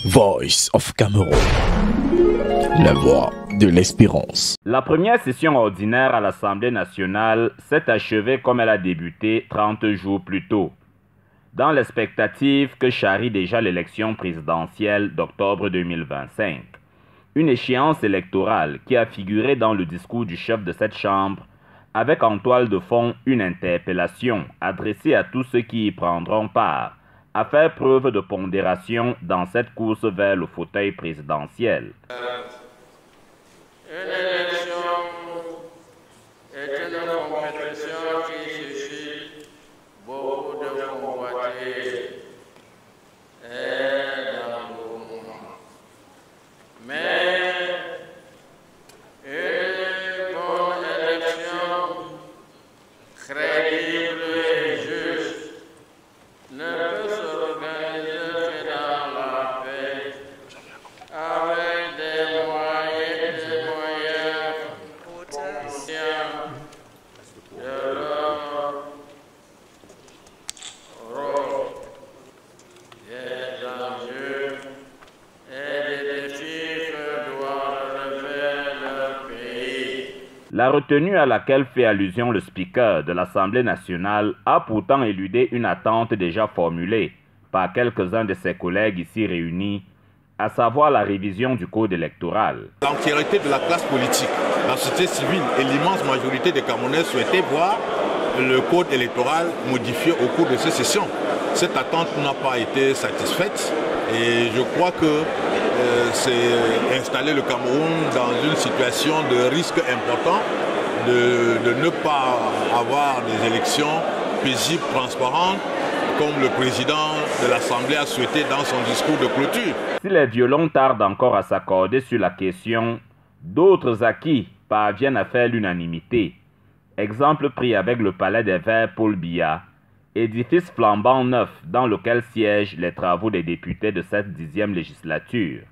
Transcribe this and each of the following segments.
Voice of Cameroun, la voix de l'espérance. La première session ordinaire à l'Assemblée nationale s'est achevée comme elle a débuté 30 jours plus tôt, dans l'expectative que charrie déjà l'élection présidentielle d'octobre 2025. Une échéance électorale qui a figuré dans le discours du chef de cette chambre, avec en toile de fond une interpellation adressée à tous ceux qui y prendront part, à faire preuve de pondération dans cette course vers le fauteuil présidentiel. Une élection est une compétition qui suscite beaucoup de convoitises et d'engouement. Mais une bonne élection crédible et juste ne peut s'organiser que dans la paix, avec des moyens conscients de leur rôle, des enjeux et des défis que doit relever leur pays. La retenue à laquelle fait allusion le speaker de l'Assemblée nationale a pourtant éludé une attente déjà formulée par quelques-uns de ses collègues ici réunis, à savoir la révision du code électoral. L'entièreté de la classe politique, la société civile et l'immense majorité des Camerounais souhaitaient voir le code électoral modifié au cours de ces sessions. Cette attente n'a pas été satisfaite et je crois que c'est installer le Cameroun dans une situation de risque important de ne pas avoir des élections paisibles, transparentes, comme le président de l'Assemblée a souhaité dans son discours de clôture. Si les violons tardent encore à s'accorder sur la question, d'autres acquis parviennent à faire l'unanimité. Exemple pris avec le Palais des Verts Paul Biya, édifice flambant neuf dans lequel siègent les travaux des députés de cette 10e législature.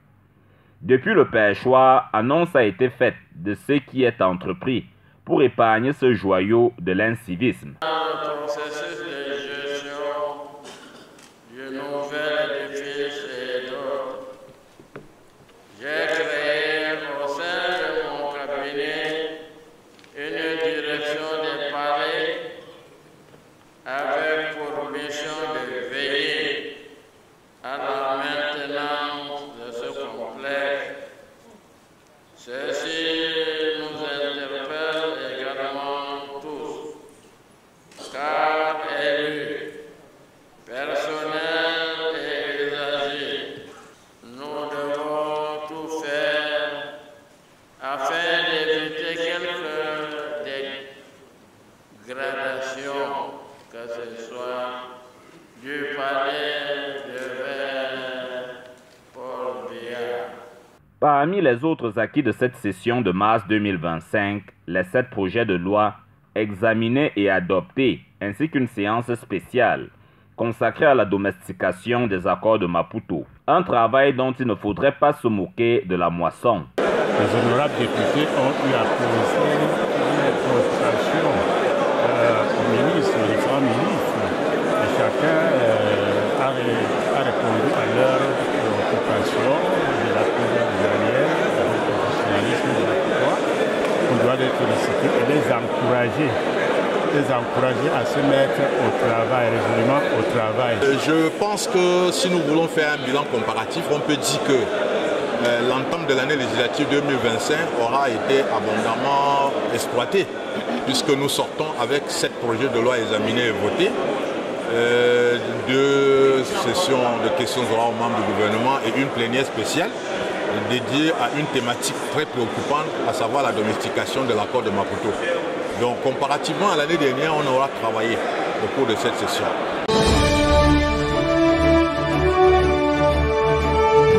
Depuis le perchoir, annonce a été faite de ce qui est entrepris pour épargner ce joyau de l'incivisme. Dans le processus de gestion du nouvel édifice et d'autres, j'ai créé au sein de mon cabinet une direction des palais avec pour mission de veiller à la maintenance de ce complexe. Ceci nous interpelle également tous, car élus, personnel et usagers, nous devons tout faire afin d'éviter quelques dégradations, que ce soit du palais de Verts Paul Biya. Parmi les autres acquis de cette session de mars 2025, les 7 projets de loi examinés et adoptés, ainsi qu'une séance spéciale consacrée à la domestication des accords de Maputo. Un travail dont il ne faudrait pas se moquer de la moisson. Les honorables députés ont eu à poser une consultation aux ministres, aux différents ministres. Et chacun a répondu à leurs préoccupations de la première manière, avec le professionnalisme de la loi. On doit les féliciter et les encourager à se mettre au travail, résolument au travail. Je pense que si nous voulons faire un bilan comparatif, on peut dire que l'entame de l'année législative 2025 aura été abondamment exploitée, puisque nous sortons avec 7 projets de loi examinés et votés, 2 sessions de questions orales aux membres du gouvernement et une plénière spéciale dédiée à une thématique très préoccupante, à savoir la domestication de l'accord de Maputo. Donc comparativement à l'année dernière, on aura travaillé au cours de cette session.